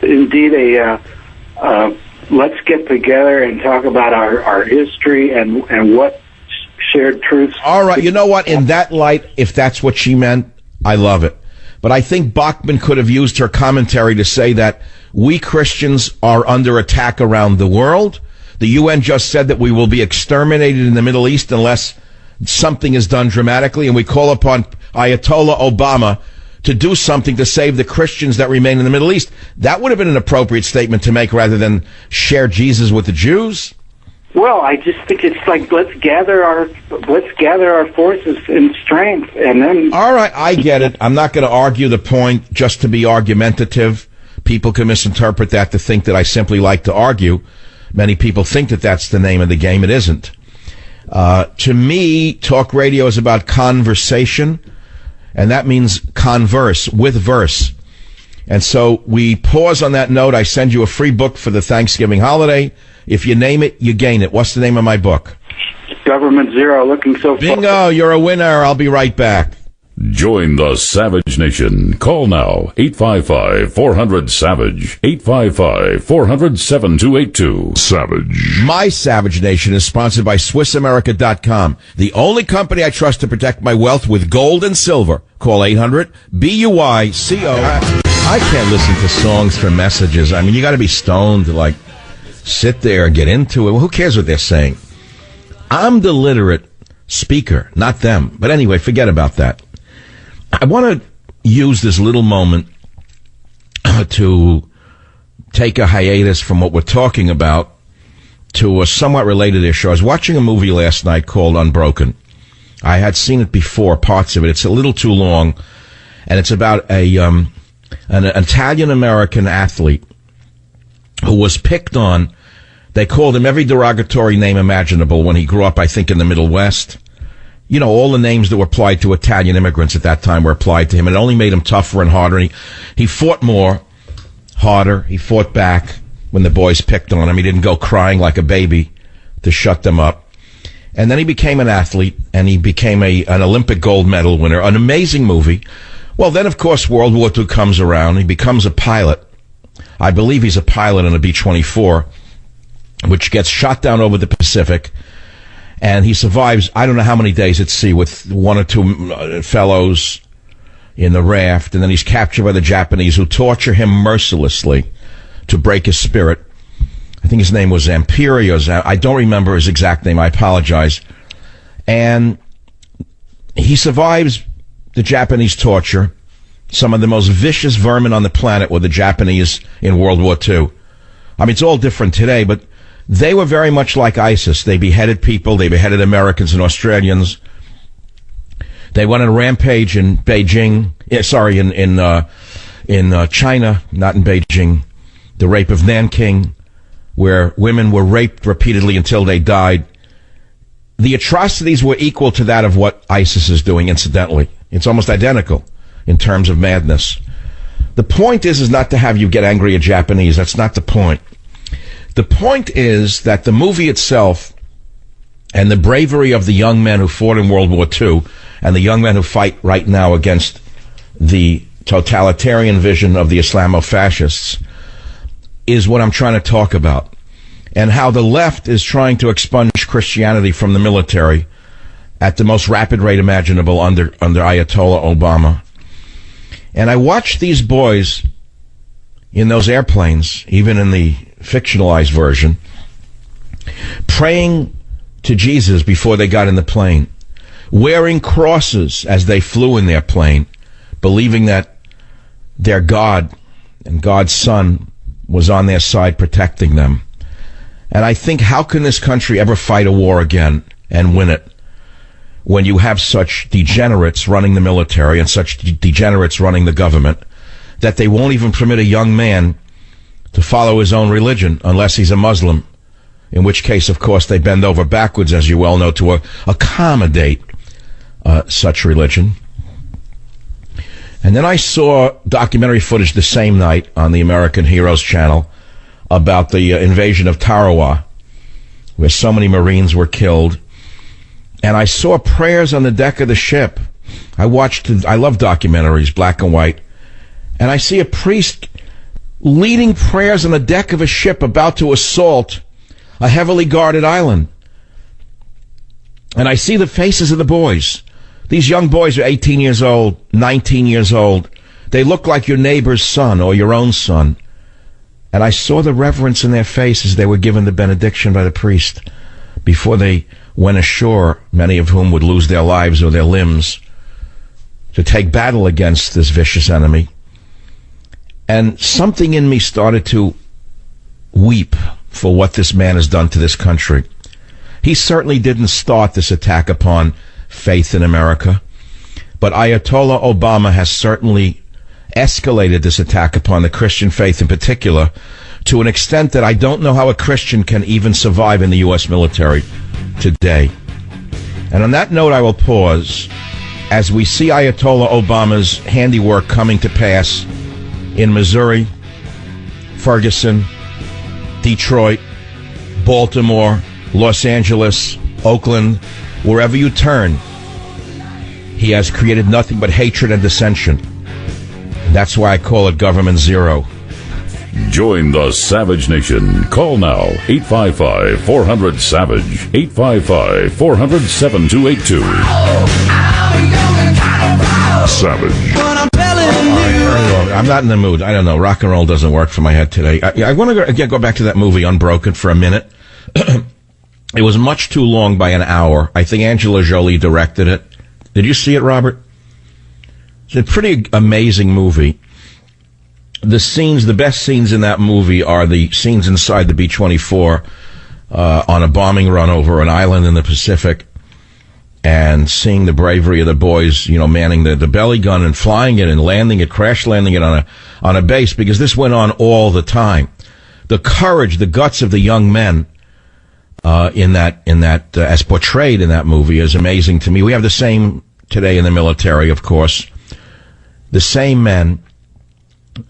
indeed let's get together and talk about our history and what shared truths. All right, you know what? In that light, if that's what she meant, I love it. But I think Bachman could have used her commentary to say that we Christians are under attack around the world. The UN just said that we will be exterminated in the Middle East unless something is done dramatically, and we call upon Ayatollah Obama to do something to save the Christians that remain in the Middle East. That would have been an appropriate statement to make rather than share Jesus with the Jews. Well, I just think it's like let's gather our forces in strength, and then. All right, I get it. I'm not going to argue the point just to be argumentative. People can misinterpret that to think that I simply like to argue. Many people think that that's the name of the game. It isn't. To me, talk radio is about conversation, and that means converse with verse. And so we pause on that note. I send you a free book for the Thanksgiving holiday. If you name it, you gain it. What's the name of my book? Government Zero, looking so far. Bingo, you're a winner. I'll be right back. Join the Savage Nation. Call now, 855-400-SAVAGE, 855-400-7282. Savage. My Savage Nation is sponsored by SwissAmerica.com, the only company I trust to protect my wealth with gold and silver. Call 800-BUICO. I can't listen to songs for messages. I mean, you got to be stoned to, like, sit there and get into it. Well, who cares what they're saying? I'm the literate speaker, not them. But anyway, forget about that. I want to use this little moment to take a hiatus from what we're talking about to a somewhat related issue. I was watching a movie last night called Unbroken. I had seen it before, parts of it. It's a little too long, and it's about an Italian-American athlete who was picked on. They called him every derogatory name imaginable when he grew up, I think, in the Middle West. You know, all the names that were applied to Italian immigrants at that time were applied to him. It only made him tougher and harder. And he fought more, harder. He fought back when the boys picked on him. He didn't go crying like a baby to shut them up. And then he became an athlete, and he became an Olympic gold medal winner. An amazing movie. Well, then, of course, World War II comes around. He becomes a pilot. I believe he's a pilot in a B-24, which gets shot down over the Pacific. And he survives, I don't know how many days at sea with one or two fellows in the raft. And then he's captured by the Japanese, who torture him mercilessly to break his spirit. I think his name was Zampiri, or I don't remember his exact name. I apologize. And he survives the Japanese torture. Some of the most vicious vermin on the planet were the Japanese in World War II. I mean, it's all different today, but they were very much like ISIS. They beheaded people. They beheaded Americans and Australians. They went on a rampage in Beijing. In China, not in Beijing. The rape of Nanking, where women were raped repeatedly until they died. The atrocities were equal to that of what ISIS is doing, incidentally. It's almost identical in terms of madness. The point is not to have you get angry at Japanese. That's not the point. The point is that the movie itself and the bravery of the young men who fought in World War II and the young men who fight right now against the totalitarian vision of the Islamo-fascists is what I'm trying to talk about, and how the left is trying to expunge Christianity from the military at the most rapid rate imaginable under Ayatollah Obama. And I watched these boys in those airplanes, even in the fictionalized version, praying to Jesus before they got in the plane, wearing crosses as they flew in their plane, believing that their God and God's Son was on their side protecting them. And I think, how can this country ever fight a war again and win it when you have such degenerates running the military and such degenerates running the government that they won't even permit a young man to follow his own religion unless he's a Muslim, in which case, of course, they bend over backwards, as you well know, to accommodate such religion. And then I saw documentary footage the same night on the American Heroes channel about the invasion of Tarawa, where so many Marines were killed. And I saw prayers on the deck of the ship. I love documentaries, black and white. And I see a priest leading prayers on the deck of a ship about to assault a heavily guarded island. And I see the faces of the boys. These young boys are 18 years old, 19 years old. They look like your neighbor's son or your own son. And I saw the reverence in their faces. They were given the benediction by the priest before they went ashore, many of whom would lose their lives or their limbs, to take battle against this vicious enemy. And something in me started to weep for what this man has done to this country. He certainly didn't start this attack upon faith in America, but Ayatollah Obama has certainly escalated this attack upon the Christian faith in particular to an extent that I don't know how a Christian can even survive in the U.S. military today. And on that note, I will pause as we see Ayatollah Obama's handiwork coming to pass in Missouri, Ferguson, Detroit, Baltimore, Los Angeles, Oakland, wherever you turn. He has created nothing but hatred and dissension. That's why I call it Government Zero. Join the Savage Nation. Call now, 855-400-SAVAGE, 855-400-7282. Savage. I'm not in the mood. I don't know. Rock and roll doesn't work for my head today. I want to go back to that movie, Unbroken, for a minute. It was much too long by an hour. I think Angela Jolie directed it. Did you see it, Robert? It's a pretty amazing movie. The best scenes in that movie are the scenes inside the B-24 on a bombing run over an island in the Pacific, and seeing the bravery of the boys, manning the belly gun and flying it and landing it, crash landing it on a base, because this went on all the time. The courage, the guts of the young men in that as portrayed in that movie is amazing to me. We have the same today in the military, of course. The same men,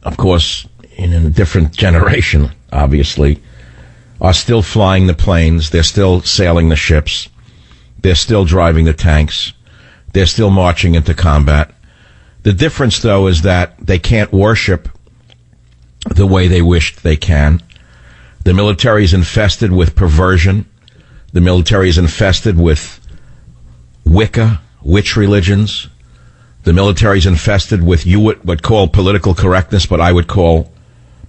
of course, in a different generation, obviously, are still flying the planes. They're still sailing the ships. They're still driving the tanks. They're still marching into combat. The difference, though, is that they can't worship the way they wished they can. The military is infested with perversion. The military is infested with Wicca, witch religions. The military is infested with you would call political correctness, but I would call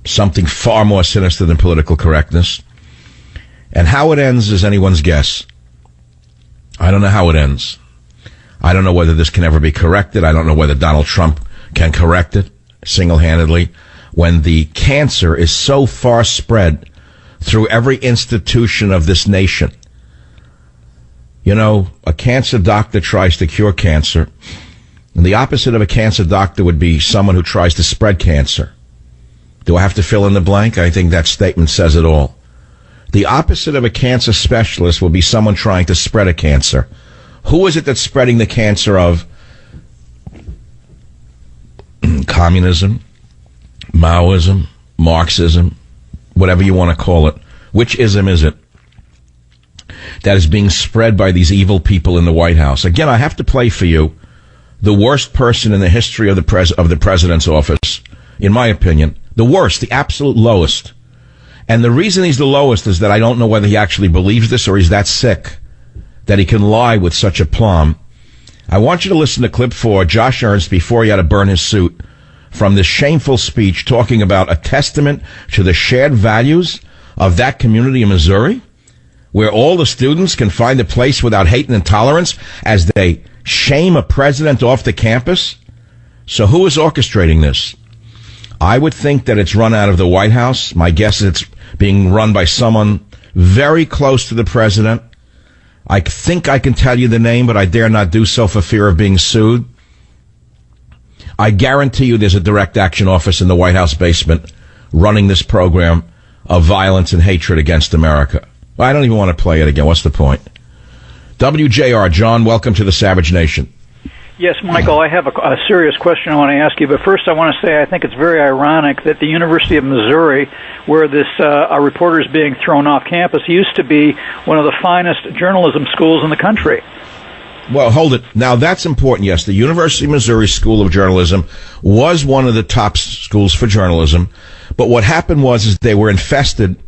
something far more sinister than political correctness. And how it ends is anyone's guess. I don't know how it ends. I don't know whether this can ever be corrected. I don't know whether Donald Trump can correct it single-handedly when the cancer is so far spread through every institution of this nation. A cancer doctor tries to cure cancer, and the opposite of a cancer doctor would be someone who tries to spread cancer. Do I have to fill in the blank? I think that statement says it all. The opposite of a cancer specialist will be someone trying to spread a cancer. Who is it that's spreading the cancer of? Communism, Maoism, Marxism, whatever you want to call it. Which ism is it that is being spread by these evil people in the White House? Again, I have to play for you the worst person in the history of the president's office, in my opinion. The worst, the absolute lowest. And the reason he's the lowest is that I don't know whether he actually believes this or he's that sick that he can lie with such aplomb. I want you to listen to clip 4, Josh Ernst, before he had to burn his suit, from this shameful speech talking about a testament to the shared values of that community in Missouri, where all the students can find a place without hate and intolerance as they shame a president off the campus. So who is orchestrating this? I would think that it's run out of the White House. My guess is it's being run by someone very close to the president. I think I can tell you the name, but I dare not do so for fear of being sued. I guarantee you there's a direct action office in the White House basement running this program of violence and hatred against America. I don't even want to play it again. What's the point? WJR, John, welcome to the Savage Nation. Yes, Michael, I have a serious question I want to ask you, but first I want to say I think it's very ironic that the University of Missouri, where this a reporter is being thrown off campus, used to be one of the finest journalism schools in the country. Well, hold it. Now, that's important, yes. The University of Missouri School of Journalism was one of the top schools for journalism, But what happened was they were infested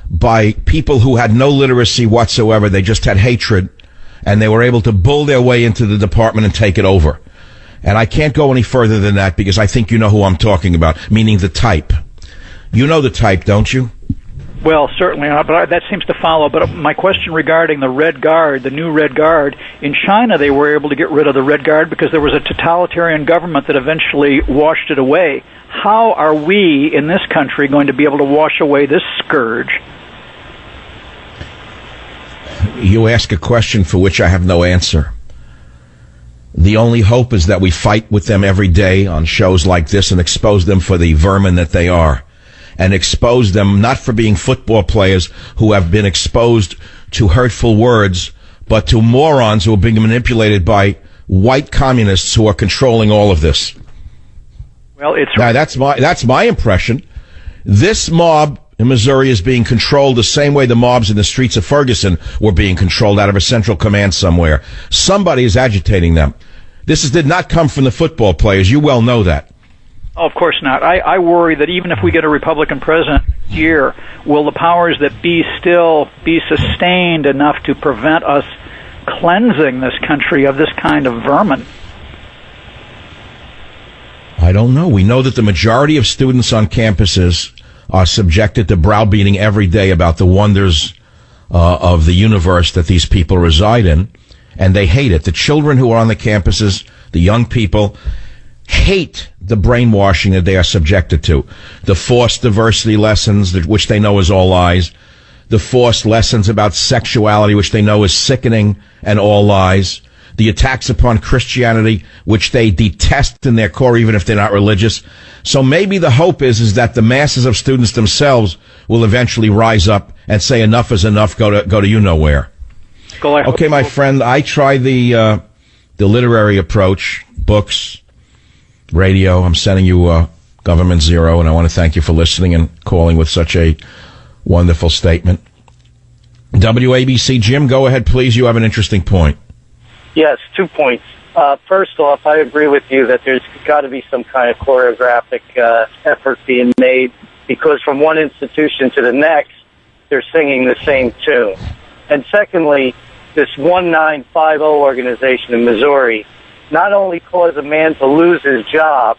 by people who had no literacy whatsoever. They just had hatred, and they were able to bull their way into the department and take it over. And I can't go any further than that because I think you know who I'm talking about, meaning the type. You know the type, don't you? Well, certainly not, but that seems to follow. But my question regarding the Red Guard, the new Red Guard, in China they were able to get rid of the Red Guard because there was a totalitarian government that eventually washed it away. How are we in this country going to be able to wash away this scourge? You ask a question for which I have no answer. The only hope is that we fight with them every day on shows like this and expose them for the vermin that they are. And expose them not for being football players who have been exposed to hurtful words, but to morons who are being manipulated by white communists who are controlling all of this. Well, it's now that's my impression. This mob in Missouri is being controlled the same way the mobs in the streets of Ferguson were being controlled out of a central command somewhere. Somebody is agitating them. This did not come from the football players. You well know that. Oh, of course not. I worry that even if we get a Republican president this year, will the powers that be still be sustained enough to prevent us cleansing this country of this kind of vermin? I don't know. We know that the majority of students on campuses are subjected to browbeating every day about the wonders of the universe that these people reside in, and they hate it. The children who are on the campuses, the young people, hate the brainwashing that they are subjected to. The forced diversity lessons, which they know is all lies. The forced lessons about sexuality, which they know is sickening and all lies. The attacks upon Christianity, which they detest in their core, even if they're not religious. So maybe the hope is that the masses of students themselves will eventually rise up and say enough is enough, go to you know where. Okay, my friend, I try the literary approach, books, radio. I'm sending you Government Zero, and I want to thank you for listening and calling with such a wonderful statement. WABC, Jim, go ahead, please. You have an interesting point. Yes, 2 points. First off, I agree with you that there's got to be some kind of choreographic effort being made, because from one institution to the next, they're singing the same tune. And secondly, this 1950 organization in Missouri not only caused a man to lose his job,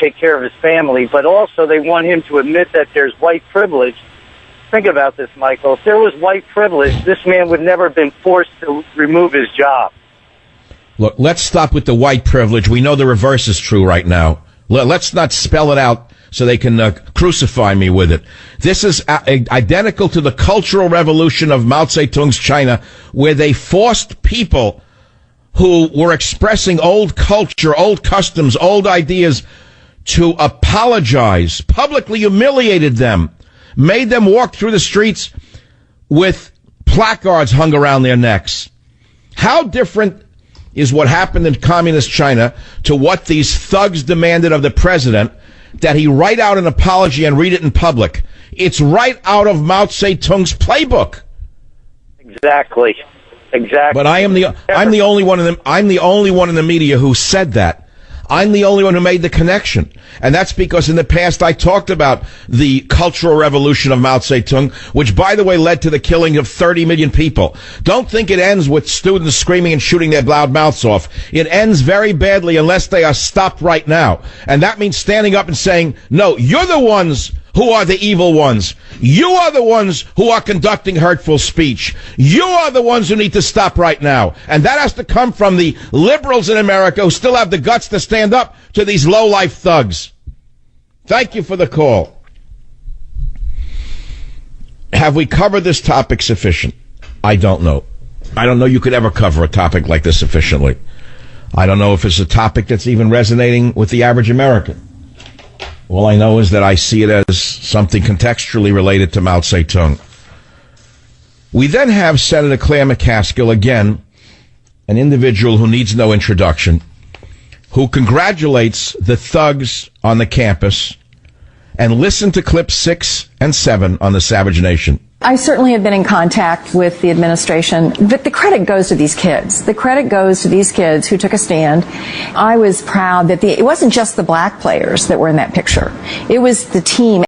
take care of his family, but also they want him to admit that there's white privilege. Think about this, Michael. If there was white privilege, this man would never have been forced to remove his job. Look, let's stop with the white privilege. We know the reverse is true right now. Let's not spell it out so they can crucify me with it. This is identical to the Cultural Revolution of Mao Zedong's China, where they forced people who were expressing old culture, old customs, old ideas to apologize, publicly humiliated them, made them walk through the streets with placards hung around their necks. How different is what happened in communist China to what these thugs demanded of the president, that he write out an apology and read it in public? It's right out of Mao Zedong's playbook. Exactly. But I'm the only one in the media who said that. I'm the only one who made the connection. And that's because in the past I talked about the Cultural Revolution of Mao Zedong, which, by the way, led to the killing of 30 million people. Don't think it ends with students screaming and shooting their loud mouths off. It ends very badly unless they are stopped right now. And that means standing up and saying, no, you're the ones who are the evil ones. You are the ones who are conducting hurtful speech. You are the ones who need to stop right now. And that has to come from the liberals in America who still have the guts to stand up to these low-life thugs. Thank you for the call. Have we covered this topic sufficient? I don't know. I don't know you could ever cover a topic like this sufficiently. I don't know if it's a topic that's even resonating with the average American. All I know is that I see it as something contextually related to Mao Zedong. We then have Senator Claire McCaskill, again, an individual who needs no introduction, who congratulates the thugs on the campus, and listen to clips 6 and 7 on the Savage Nation. I certainly have been in contact with the administration, but the credit goes to these kids. The credit goes to these kids who took a stand. I was proud that it wasn't just the black players that were in that picture. It was the team.